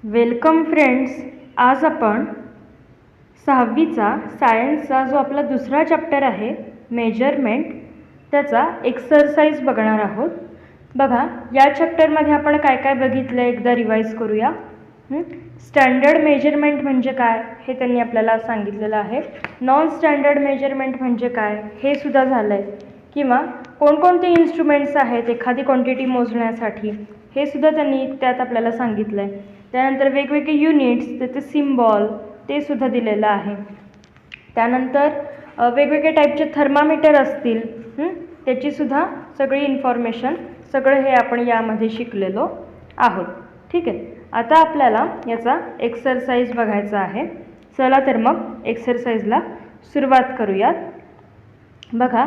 Welcome friends. आज आपण 6वीचा सायन्सचा जो आपला दुसरा चॅप्टर आहे मेजरमेंट त्याचा एक्सरसाइज बघणार आहोत. बघा, या चॅप्टरमध्ये आपण काय काय बघितलं एकदा रिवाइज करूया. स्टँडर्ड मेजरमेंट म्हणजे काय हे त्यांनी आपल्याला सांगितलेलं आहे. नॉन स्टँडर्ड मेजरमेंट म्हणजे काय हे सुद्धा झालं आहे, किंवा कोणकोणते इन्स्ट्रुमेंट्स आहेत एखादी क्वांटिटी मोजण्यासाठी हे सुद्धा त्यांनी त्यात आपल्याला सांगितलं आहे. त्यानंतर वेगवेगळे युनिट्स, त्याचे सिम्बॉल ते सुद्धा दिलेलं आहे. त्यानंतर वेगवेगळे टाईपचे थर्मामीटर असतील, त्याचीसुद्धा सगळी इन्फॉर्मेशन सगळं हे आपण यामध्ये शिकलेलो आहोत. ठीक आहे, आता आपल्याला याचा एक्सरसाइज बघायचा आहे. चला तर मग एक्सरसाइजला सुरुवात करूयात. बघा,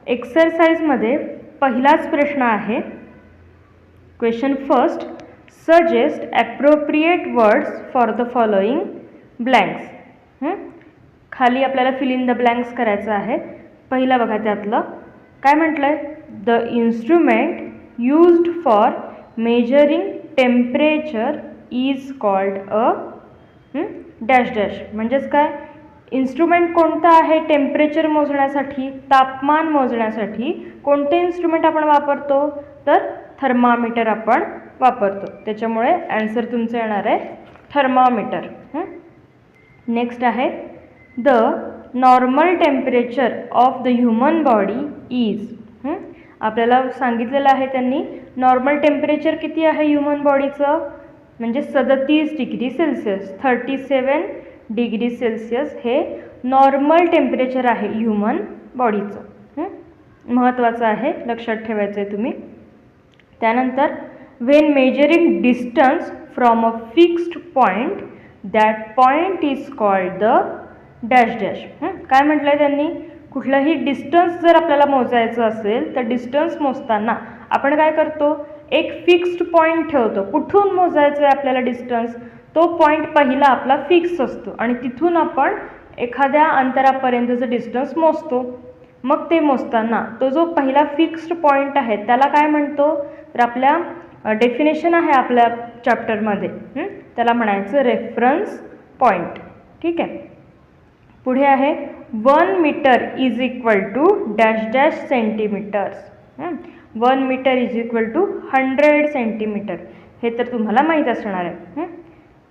एक्सरसाइजमध्ये पहिलाच प्रश्न आहे. Question first, suggest appropriate words for the following blanks. खाली आपल्याला फिल इन द ब्लँक्स करायचं आहे. पहिला बघा, त्यातलं काय म्हटलं आहे, the instrument used for measuring temperature is called a dash dash. म्हणजेच काय, इन्स्ट्रुमेंट कोणतं आहे टेम्परेचर मोजण्यासाठी, तापमान मोजण्यासाठी कोणते इन्स्ट्रुमेंट आपण वापरतो, तर थर्मामीटर आपण वापरतो. त्याच्यामुळे ॲन्सर तुमचं येणार आहे थर्मामीटर. नेक्स्ट आहे, the normal temperature of the human body is. आपल्याला सांगितलेलं आहे त्यांनी नॉर्मल टेम्परेचर किती आहे ह्युमन बॉडीचं, म्हणजे 37 डिग्री सेल्सिअस, 37 डिग्री सेल्सिअस हे नॉर्मल टेम्परेचर आहे ह्युमन बॉडीचं. महत्त्वाचं आहे, लक्षात ठेवायचं आहे तुम्ही. त्यानंतर when measuring distance from a fixed point, that point is called the dash dash. काय म्हटलं आहे त्यांनी, कुठलंही डिस्टन्स जर आपल्याला मोजायचं असेल तर डिस्टन्स मोजताना आपण काय करतो, एक फिक्स्ड पॉईंट ठेवतो. कुठून मोजायचं आहे आपल्याला डिस्टन्स, तो पॉईंट पहिला आपला फिक्स असतो आणि तिथून आपण एखाद्या अंतरापर्यंतचं डिस्टन्स मोजतो. मग ते मोजताना तो जो पहिला फिक्स्ड पॉईंट आहे त्याला काय म्हणतो, तर आपल्या डेफिनेशन आहे आपल्या चॅप्टरमध्ये, त्याला म्हणायचं रेफरन्स पॉईंट. ठीक आहे, पुढे आहे 1 metre is equal to dash dash centimetres. 1 metre is equal to 100 centimetre, हे तर तुम्हाला माहीत असणार आहे.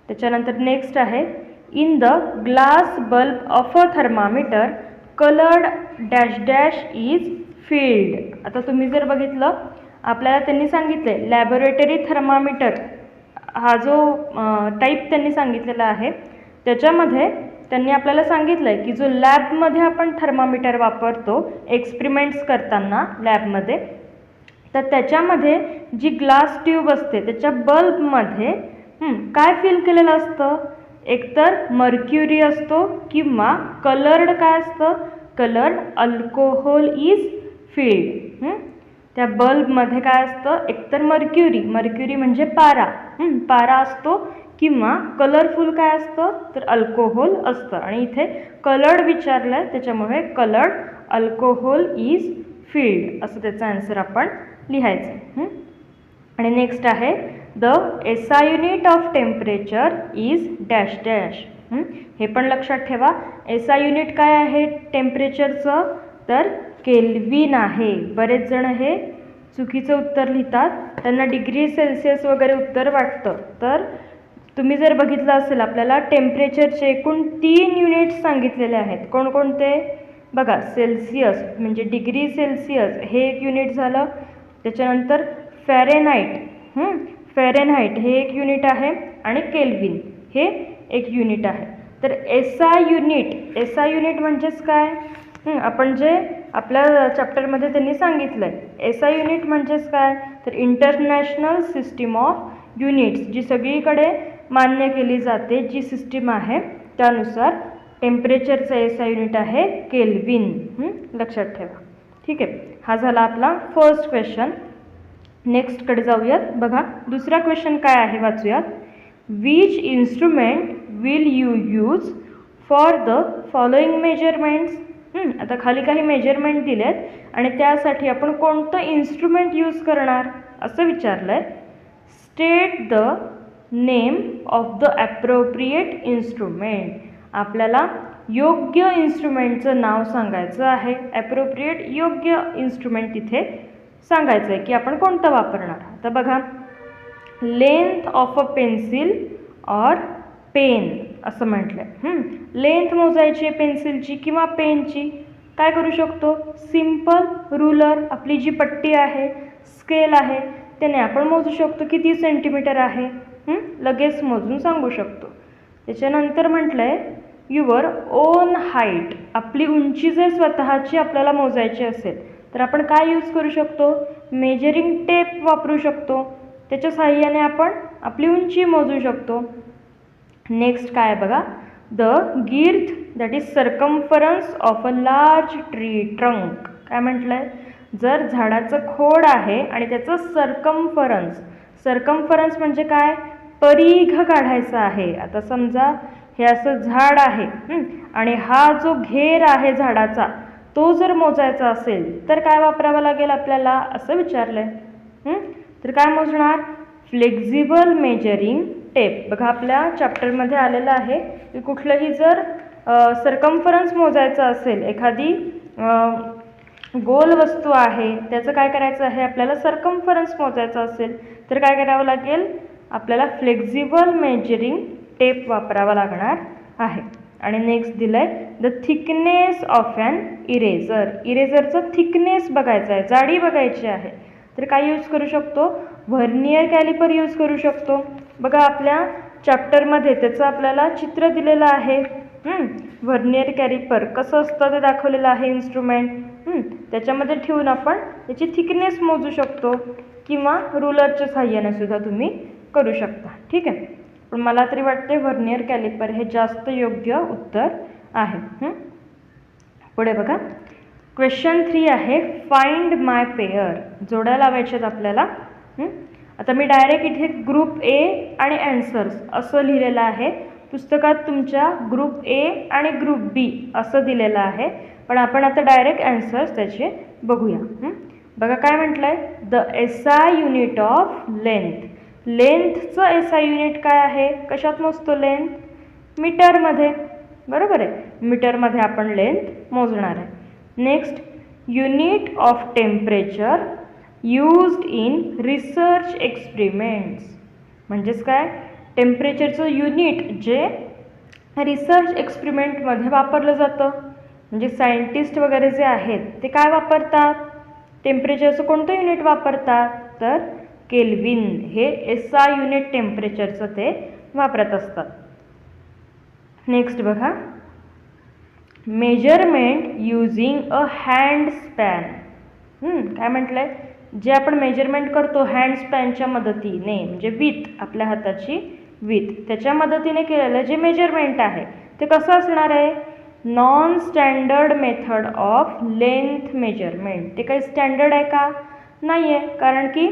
त्याच्यानंतर नेक्स्ट आहे, in the glass bulb of a thermometer coloured dash dash is filled. आता तुम्ही जर बघितलं, आपल्याला त्यांनी सांगितलं लॅबोरेटरी थर्मामीटर हा जो टाईप त्यांनी सांगितलेला आहे त्याच्यामध्ये त्यांनी आपल्याला सांगितलं आहे की जो लॅबमध्ये आपण थर्मामीटर वापरतो एक्सपेरिमेंट्स करताना लॅबमध्ये, तर त्याच्यामध्ये जी ग्लास ट्यूब असते त्याच्या बल्बमध्ये काय फिल केलेलं असतं, एकतर मर्क्युरी असतो किंवा कलर्ड काय असतं, कलर्ड अल्कोहोल इज फिल्ड. त्या बल्बमध्ये काय असतं, एकतर मर्क्युरी म्हणजे पारा असतो, किंवा कलरफुल काय असतं, तर अल्कोहोल असतं. आणि इथे कलर्ड विचारलं आहे त्याच्यामुळे कलर्ड अल्कोहोल इज फिल्ड असं त्याचा आन्सर आपण लिहायचं. आणि नेक्स्ट आहे, the SI unit of temperature is dash dash. हे पण लक्षात ठेवा, एसआय युनिट काय आहे टेम्परेचरचं, तर केल्विन आहे. बरेच जण हे चुकीचं उत्तर लिहितात, त्यांना डिग्री सेल्सिअस वगैरे उत्तर वाटतं. तर तुम्ही जर बघितलं असेल, आपल्याला टेम्परेचरचे एकूण 3 युनिट्स सांगितलेले आहेत. कोणकोणते बघा, सेल्सिअस म्हणजे डिग्री सेल्सिअस हे एक युनिट झालं. त्याच्यानंतर फॅरेनहाईट हे एक युनिट आहे, आणि केल्विन हे एक युनिट आहे. तर एसआय युनिट म्हणजेच काय, आपण जे आपल्या चॅप्टरमध्ये त्यांनी सांगितलं आहे एसआय युनिट म्हणजेच काय, तर इंटरनॅशनल सिस्टीम ऑफ युनिट्स, जी सगळीकडे मान्य केली जाते जी सिस्टीम आहे त्यानुसार टेम्परेचरचं एसआय युनिट आहे केल्विन. लक्षात ठेवा. ठीक आहे, हा झाला आपला फर्स्ट क्वेश्चन. नेक्स्टकडे जाऊयात. बघा, दुसरा क्वेश्चन काय आहे वाचूयात. Which instrument will you use for the following measurements. आता खाली काही मेजरमेंट दिलेत आणि त्यासाठी आपण कोणतं इन्स्ट्रुमेंट यूज करणार असं विचारलं आहे. State the name of the appropriate instrument. आपल्याला योग्य इन्स्ट्रुमेंटचं नाव सांगायचं आहे. ॲप्रोप्रिएट योग्य इन्स्ट्रुमेंट तिथे सांगायचं आहे की आपण कोणतं वापरणार. तर बघा, length of a pencil or pen असं म्हटलं आहे. लेंथ मोजायची आहे पेन्सिलची किंवा पेनची. काय करू शकतो? सिम्पल रुलर, आपली जी पट्टी आहे, स्केल आहे, त्याने आपण मोजू शकतो किती सेंटीमीटर आहे. लगेच मोजून सांगू शकतो. त्याच्यानंतर म्हटलं आहे युअर ओन हाईट. आपली उंची जर स्वतःची आपल्याला मोजायची असेल तर आपण काय यूज करू शकतो? मेजरिंग टेप वापरू शकतो. त्याच्या साहाय्याने आपण आपली उंची मोजू शकतो. नेक्स्ट काय बघा, the girth that is circumference of a large tree trunk. काय म्हटलं आहे? जर झाडाचं खोड आहे आणि त्याचं सर्कम्फरन्स म्हणजे काय? परिघ काढायचा आहे. आता समजा हे असं झाड आहे आणि हा जो घेर आहे झाडाचा तो जर मोजायचा असेल तर काय वापरावं लागेल आपल्याला असं विचारलं आहे. तर काय मोजणार? Flexible measuring tape. बघा आपल्या चॅप्टरमध्ये आलेलं आहे की कुठलंही जर सर्कम्फरन्स मोजायचं असेल, एखादी गोल वस्तू आहे त्याचं काय करायचं आहे आपल्याला? सर्कम्फरन्स मोजायचं असेल तर काय करावं लागेल? आपल्याला फ्लेक्झिबल मेजरिंग टेप वापरावा लागणार आहे. आणि नेक्स्ट दिलं आहे the thickness of an eraser. इरेझरचं थिकनेस बघायचं आहे, जाडी बघायची आहे. तर काय यूज करू शकतो? व्हर्नियर कॅलिपर यूज करू शकतो. बघा आपल्या चॅप्टरमध्ये त्याचं आपल्याला चित्र दिलेलं आहे. व्हर्नियर कॅलिपर कसं असतं ते दाखवलेलं आहे इन्स्ट्रुमेंट. त्याच्यामध्ये ठेवून आपण त्याची थिकनेस मोजू शकतो किंवा रुलरच्या साहाय्याने सुद्धा तुम्ही करू शकता. ठीक आहे, पण मला तरी वाटते व्हर्नियर कॅलिपर हे जास्त योग्य उत्तर आहे. पुढे बघा, क्वेश्चन 3 आहे फाइंड माय पेअर. जोड्या लावायच्यात आपल्याला. आता मी डायरेक्ट इथे ग्रुप ए आणि ॲन्सर्स असं लिहिलेलं आहे. पुस्तकात तुमच्या ग्रुप ए आणि ग्रुप बी असं दिलेलं आहे, पण आपण आता डायरेक्ट ॲन्सर्स त्याचे बघूया. बघा काय म्हटलं आहे? The SI unit of length. लेंथचं एसआय युनिट काय आहे? कशात मोजतो लेंथ? मीटरमध्ये. बरोबर आहे, मीटरमध्ये आपण लेंथ मोजणार आहे. Next, unit of temperature used in research experiments. म्हणजेच काय? टेम्परेचरचं युनिट जे रिसर्च एक्सपेरिमेंटमध्ये वापरलं जातं. म्हणजे सायंटिस्ट वगैरे जे आहेत ते काय वापरतात? टेम्परेचरचं कोणतं युनिट वापरतात? तर केल्विन हे एसआय युनिट टेम्परेचरचं ते वापरत असतात. नेक्स्ट बघा, मेजरमेंट युजिंग अ हँड स्पॅन. काय म्हटलं आहे? जे आपण मेजरमेंट करतो हँड स्पॅनच्या मदतीने, म्हणजे विथ, आपल्या हाताची विथ, त्याच्या मदतीने केलेलं जे मेजरमेंट आहे ते कसं असणार आहे? Non standard method of length measurement. ते काही स्टँडर्ड आहे का? नाही आहे. कारण की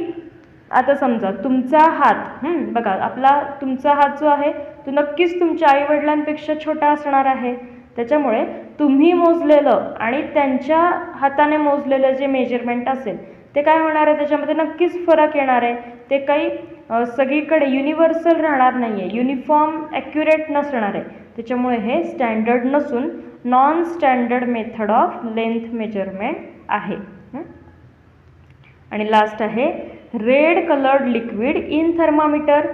आता समजा तुमचा हात, बघा तुमचा हात जो आहे तो नक्कीच तुमच्या आईवडिलांपेक्षा छोटा असणार आहे. त्याच्यामुळे तुम्ही मोजलेलं आणि त्यांच्या हाताने मोजलेलं जे मेजरमेंट असेल ते काय होणार आहे? त्याच्यामध्ये नक्कीच फरक येणार आहे. ते काही सगळीकडे युनिव्हर्सल राहणार नाही आहे, युनिफॉर्म ॲक्युरेट नसणार आहे. त्याच्यामुळे हे स्टँडर्ड नसून non standard method of length measurement आहे. आणि लास्ट आहे red coloured liquid in thermometer.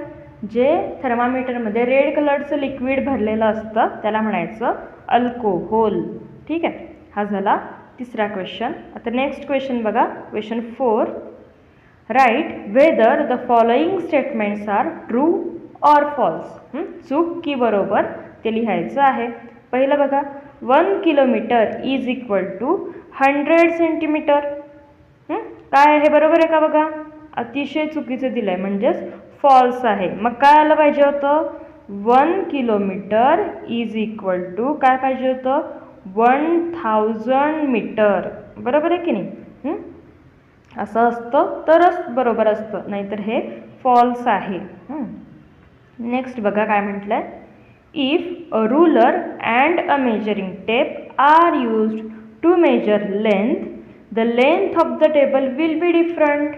जे थर्मामीटरमध्ये रेड कलरचं लिक्विड भरलेलं असतं त्याला म्हणायचं अल्कोहोल. ठीक आहे, हा झाला तिसरा क्वेश्चन. आता नेक्स्ट क्वेश्चन बघा, question 4. Write whether the following statements are true or false. चूक की बरोबर ते लिहायचं आहे. पहिलं बघा, 1 kilometre is equal to 100 centimetre. काय आहे? बरोबर आहे का? बघा अतिशय चुकीचं दिलं आहे, म्हणजेच फॉल्स आहे. मग काय आलं पाहिजे होतं? 1 किलोमीटर इज इक्वल टू काय पाहिजे होतं? 1000 मीटर. बरोबर आहे की नाही? असं असतं तरच बरोबर असतं, नाहीतर हे फॉल्स आहे. नेक्स्ट बघा काय म्हटलं आहे, if a ruler and a measuring tape are used to measure length, the length of the table will be different.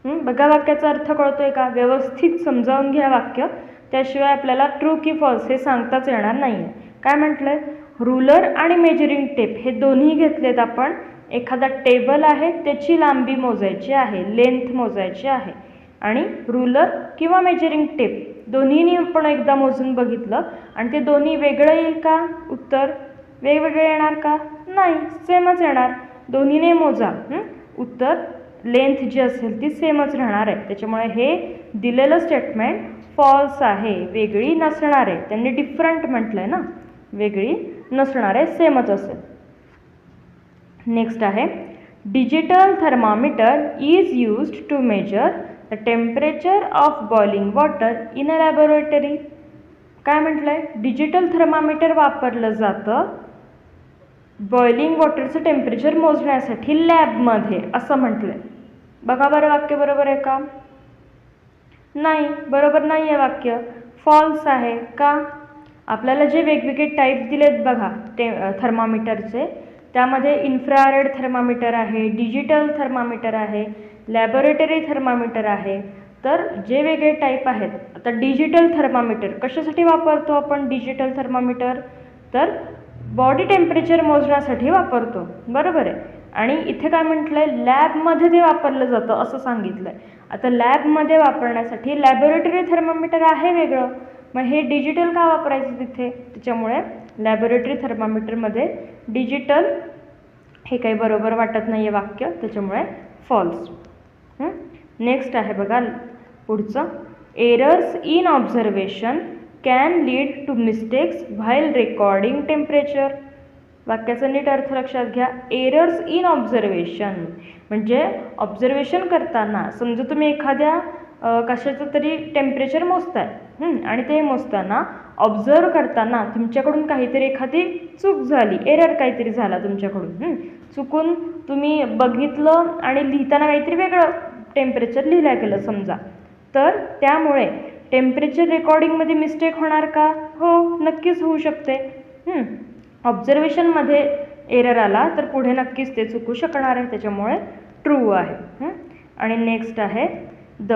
बघा वाक्याचा अर्थ कळतोय का? व्यवस्थित समजावून घ्या वाक्य, त्याशिवाय आपल्याला ट्रू की फॉल्स हे सांगताच येणार नाही आहे. काय म्हटलं आहे, रुलर आणि मेजरिंग टेप हे दोन्ही घेतलेत आपण. एखादा टेबल आहे त्याची लांबी मोजायची आहे, लेंथ मोजायची आहे, आणि रुलर किंवा मेजरिंग टेप दोन्हीनी आपण एकदा मोजून बघितलं आणि ते दोन्ही वेगळं येईल का, उत्तर वेगवेगळे येणार का, नाही, सेमच येणार. दोन्हीने मोजा, उत्तर लेंथ जी असेल ती सेमच राहणार आहे. त्याच्यामुळे हे दिलेलं स्टेटमेंट फॉल्स आहे, वेगळी नसणार आहे. त्यांनी डिफरंट म्हटलं आहे ना, वेगळी नसणार आहे, सेमच असेल. नेक्स्ट आहे, digital thermometer is used to measure the temperature of boiling water in a laboratory. काय म्हटलं आहे, डिजिटल थर्मामीटर वापरलं जातं बॉइलिंग वॉटरचं टेम्परेचर मोजण्यासाठी लॅबमध्ये, असं म्हटलं आहे. बघा बरं वाक्य बरोबर आहे का, नाही, बरोबर नाही आहे वाक्य, फॉल्स आहे. का, आपल्याला जे वेगवेगळे टाईप दिलेत बघा थर्मामीटरचे, त्यामध्ये इन्फ्रारेड थर्मामीटर आहे, डिजिटल थर्मामीटर आहे, लॅबोरेटरी थर्मामीटर आहे. तर जे वेगळे टाईप आहेत, आता डिजिटल थर्मामीटर कशासाठी वापरतो आपण, डिजिटल थर्मामीटर तर बॉडी टेम्परेचर मोजण्यासाठी वापरतो, बरोबर आहे. आणि इथे काय म्हटलं आहे, लॅबमध्ये ते वापरलं जातं असं सांगितलं आहे. आता लॅबमध्ये वापरण्यासाठी लॅबोरेटरी थर्मामीटर आहे वेगळं, मग हे डिजिटल का वापरायचं तिथे, त्याच्यामुळे लॅबोरेटरी थर्मामीटरमध्ये डिजिटल हे काही बरोबर वाटत नाही आहे वाक्य, त्याच्यामुळे फॉल्स. नेक्स्ट आहे बघा पुढचं, errors in observation can lead to mistakes while recording temperature. वाक्याचा नीट अर्थ लक्षात घ्या. एरर्स इन ऑब्झर्वेशन म्हणजे ऑब्झर्वेशन करताना, समजा तुम्ही एखाद्या कशाचं तरी टेम्परेचर मोजताय आणि ते मोजताना ऑब्झर्व करताना तुमच्याकडून काहीतरी एखादी चूक झाली, एरर काहीतरी झाला तुमच्याकडून, चुकून तुम्ही बघितलं आणि लिहिताना काहीतरी वेगळं टेम्परेचर लिहिलं गेलं समजा, तर त्यामुळे टेम्परेचर रेकॉर्डिंगमध्ये मिस्टेक होणार का, हो, नक्कीच होऊ शकते. ऑब्झर्वेशनमध्ये एरर आला तर पुढे नक्कीच ते चुकू शकणार आहे, त्याच्यामुळे ट्रू आहे. आणि नेक्स्ट आहे, the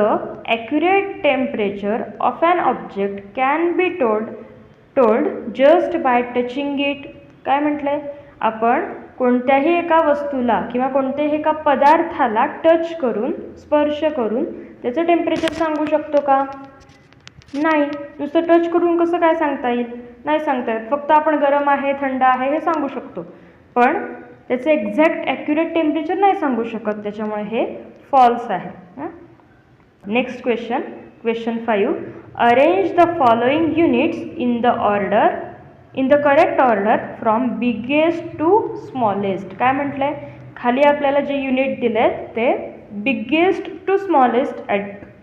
accurate temperature of an object can be told just by touching it. काय म्हटलं आहे, आपण कोणत्याही एका वस्तूला किंवा कोणत्याही एका पदार्थाला टच करून, स्पर्श करून त्याचं टेम्परेचर सांगू शकतो का, नाही. नुसतं टच करून कसं काय सांगता येईल, नाही सांगता येत. फक्त आपण गरम आहे, थंड आहे हे सांगू शकतो, पण त्याचं एक्झॅक्ट ॲक्युरेट टेम्परेचर नाही सांगू शकत, त्याच्यामुळे हे फॉल्स आहे. Next question, question 5, arrange the following units in the correct order from biggest to smallest. काय म्हटलं आहे, खाली आपल्याला जे युनिट दिले आहेत ते बिगेस्ट टू स्मॉलेस्ट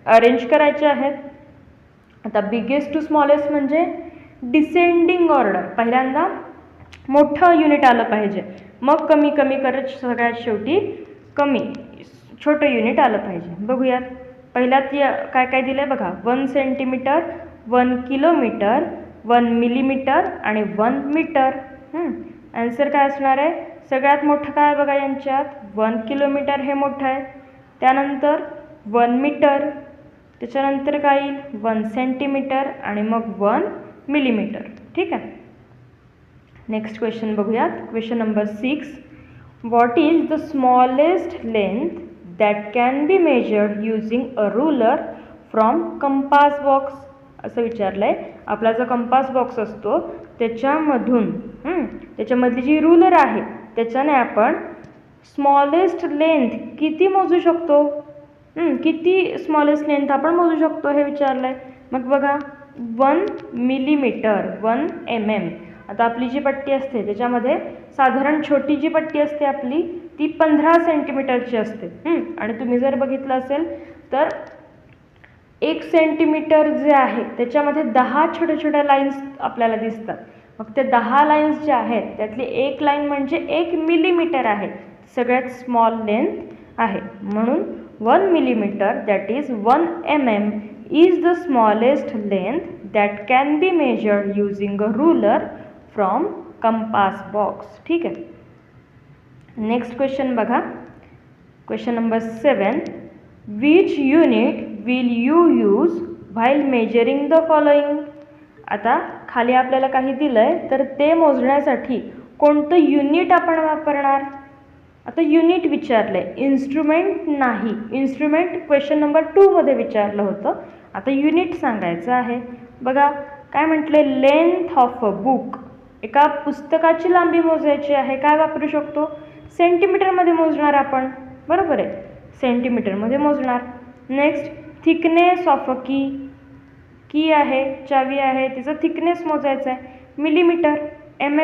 अरेंज करायचे आहेत. आता बिगेस्ट टू स्मॉलेस्ट म्हणजे डिसेंडिंग ऑर्डर, पहिल्यांदा मोठं युनिट आलं पाहिजे, मग कमी कमी करत सगळ्यात शेवटी कमी छोटं युनिट आलं पाहिजे. बघूयात, पहिल्यात काय काय दिलं आहे बघा, 1 सेंटीमीटर, 1 किलोमीटर, 1 मिलीमीटर आणि 1 मीटर. ॲन्सर काय असणार आहे, सगळ्यात मोठं काय बघा यांच्यात, 1 किलोमीटर हे मोठं आहे, त्यानंतर 1 मीटर, त्याच्यानंतर काय येईल 1 सेंटीमीटर आणि मग 1 मिलीमीटर. ठीक आहे. नेक्स्ट क्वेश्चन बघूयात, question number 6, what is the smallest length that can be measured using a ruler from compass box. असं विचारलं आहे. आपला जो कंपास बॉक्स असतो त्याच्यामधून त्याच्यामधली जी रूलर आहे त्याच्याने आपण स्मॉलेस्ट लेंथ किती मोजू शकतो, किती स्मॉलेस्ट लेंथ आपण मोजू शकतो हे विचारलं आहे. मग बघा 1 मिलीमीटर, 1 mm. आता आपली जी पट्टी असते त्याच्यामध्ये साधारण छोटी जी पट्टी असते आपली ती 15 सेंटीमीटरची असते. आणि तुम्ही जर बघितलं असेल तर 1 सेंटीमीटर जे आहे त्याच्यामध्ये 10 छोट्या छोट्या लाईन्स आपल्याला दिसतात. मग ते 10 लाईन्स जे आहेत त्यातली एक लाईन म्हणजे 1 मिलीमीटर आहे, सगळ्यात स्मॉल लेंथ आहे. म्हणून 1 millimeter, that is 1 mm, is the smallest length that can be measured using a ruler from compass box. ठीक आहे. नेक्स्ट क्वेश्चन बघा, question number 7, which unit will you use while measuring the following. आता खाली आपल्याला काही दिलं आहे तर ते मोजण्यासाठी कोणतं युनिट आपण वापरणार. आता युनिट विचारलं आहे, इन्स्ट्रुमेंट नाही. इन्स्ट्रुमेंट क्वेश्चन नंबर 2मध्ये विचारलं होतं. आता युनिट सांगायचं आहे. बघा काय म्हटले, लेंथ ऑफ अ बुक. एका पुस्तकाची लांबी मोजायची आहे, काय वापरू शकतो, सेंटीमीटरमध्ये मोजणार आपण, बरोबर आहे, सेंटीमीटरमध्ये मोजणार. नेक्स्ट थिकनेस ऑफ अ की. की आहे, चावी आहे, तिचं थिकनेस मोजायचं आहे, मिलीमीटर,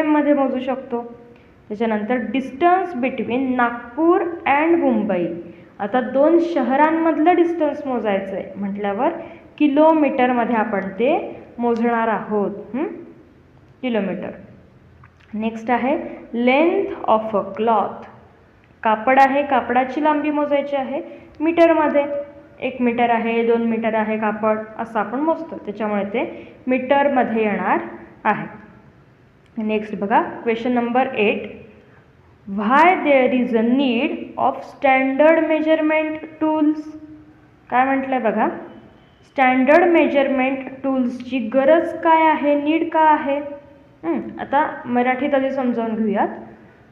मध्ये मोजू शकतो. त्याच्यानंतर distance between Nagpur and Mumbai. आता 2 शहरांमधलं डिस्टन्स मोजायचं आहे म्हटल्यावर किलोमीटरमध्ये आपण ते मोजणार आहोत, किलोमीटर. नेक्स्ट आहे लेंथ ऑफ अ क्लॉथ. कापड आहे, कापडाची लांबी मोजायची आहे मीटरमध्ये. 1 मीटर आहे, 2 मीटर आहे कापड, असं आपण मोजतो, त्याच्यामुळे ते मीटरमध्ये येणार आहे. नेक्स्ट बघा question number 8. Why there is a need of standard measurement tools. काय म्हटलं आहे बघा, स्टँडर्ड मेजरमेंट टूल्सची गरज काय आहे, नीड का आहे. आता मराठीत आधी समजावून घेऊयात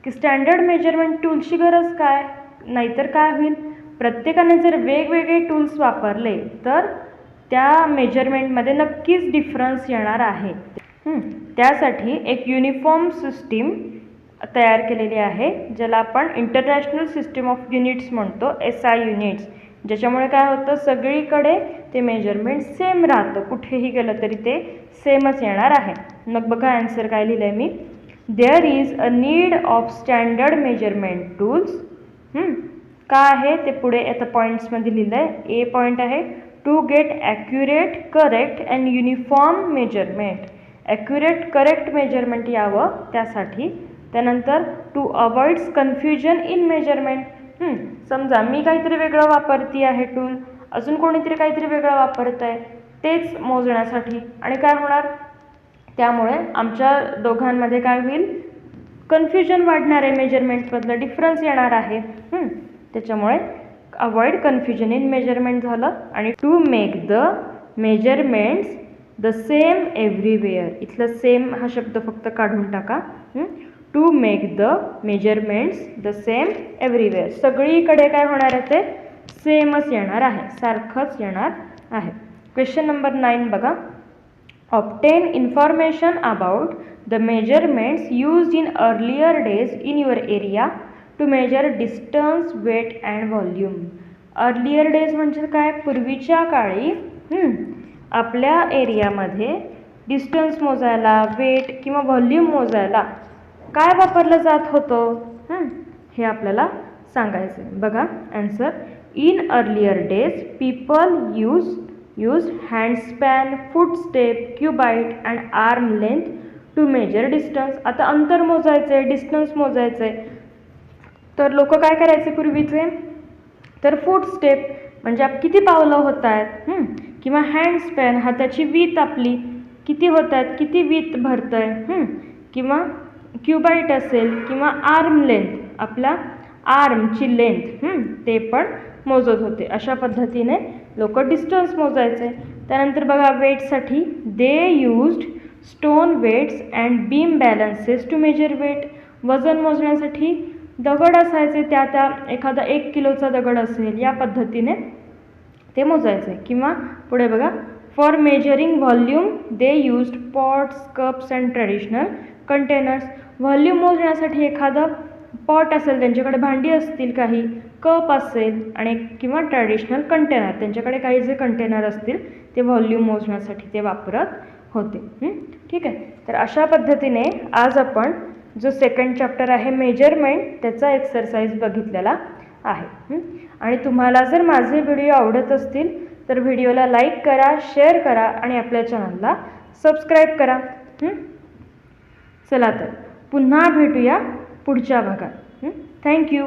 की स्टँडर्ड मेजरमेंट टूल्सची गरज काय. नाहीतर काय होईल, प्रत्येकाने जर वेगवेगळे टूल्स वापरले तर त्या मेजरमेंटमध्ये नक्कीच डिफरन्स येणार आहे. त्यासाठी एक युनिफॉर्म सिस्टीम तयार केलेली आहे, ज्याला आपण इंटरनॅशनल सिस्टीम ऑफ युनिट्स म्हणतो, SI युनिट्स. ज्याच्यामुळे काय होतं, सगळीकडे ते मेजरमेंट सेम राहतं, कुठेही गेलं तरी ते सेमच येणार आहे. मग बघा आन्सर काय लिहिलं आहे मी, there is a need of standard measurement tools. का आहे ते पुढे आता पॉईंट्समध्ये लिहिलं आहे. ए पॉईंट आहे to get accurate, correct and uniform measurement. Accurate correct measurement यावं त्यासाठी. त्यानंतर to avoids confusion in measurement. समजा मी काहीतरी वेगळं वापरती आहे टूल, अजून कोणीतरी काहीतरी वेगळं वापरत आहे, तेच मोजण्यासाठी, आणि काय होणार, त्यामुळे आमच्या दोघांमध्ये काय होईल, कन्फ्युजन वाढणार आहे, मेजरमेंटमधलं डिफरन्स येणार आहे. त्याच्यामुळे अवॉइड कन्फ्युजन इन मेजरमेंट झालं. आणि to make the measurements the same everywhere. इथलं सेम हा शब्द फक्त काढून टाका. To make the measurements the same everywhere. सगळीकडे काय होणार आहे, ते सेमच येणार आहे, सारखंच येणार आहे. क्वेश्चन नंबर 9 बघा. Obtain information about the measurements used in earlier days in your area to measure distance, weight and volume. Earlier days म्हणजे काय, पूर्वीच्या काळी आपल्या एरियामध्ये डिस्टन्स मोजायला, वेट किंवा व्हॉल्यूम मोजायला काय वापरलं जात होतं, हे आपल्याला सांगायचं आहे. बघा answer, in earlier days people use handspan, footstep, cubit and arm length to measure distance. आता अंतर मोजायचं आहे, डिस्टन्स मोजायचं आहे, तर लोक काय करायचे पूर्वीचे, तर फूटस्टेप म्हणजे किती पावलं होत आहेत, किंवा हँडस्पॅन हाताची वीत आपली किती होत आहेत, किती वीत भरतं आहे, किंवा क्युबाईट असेल, किंवा आर्म लेंथ आपल्या आर्मची लेंथ, ते पण मोजत होते. अशा पद्धतीने लोक डिस्टन्स मोजायचे. त्यानंतर बघा वेटसाठी they used stone weights and beam balances to measure weight. वजन मोजण्यासाठी दगड असायचे, त्या एखादा 1 किलोचा दगड असेल, या पद्धतीने ते मोजायचे. किंवा पुढे बघा, for measuring volume they used pots, cups and traditional containers. Volume मोजण्यासाठी एखादं पॉट असेल, त्यांच्याकडे भांडी असतील, काही कप असेल, आणि किंवा ट्रॅडिशनल कंटेनर, त्यांच्याकडे काही जे कंटेनर असतील ते व्हॉल्यूम मोजण्यासाठी ते वापरत होते. ठीक आहे, तर अशा पद्धतीने आज आपण जो सेकंड चॅप्टर आहे मेजरमेंट, त्याचा एक्सरसाइज बघितलेला आहे. आणि तुम्हाला जर माझे व्हिडिओ आवडत असतील तर व्हिडिओला लाईक करा, शेअर करा आणि आपल्या चॅनलला सबस्क्राईब करा. चला तर पुन्हा भेटूया पुढच्या भागात. थँक्यू.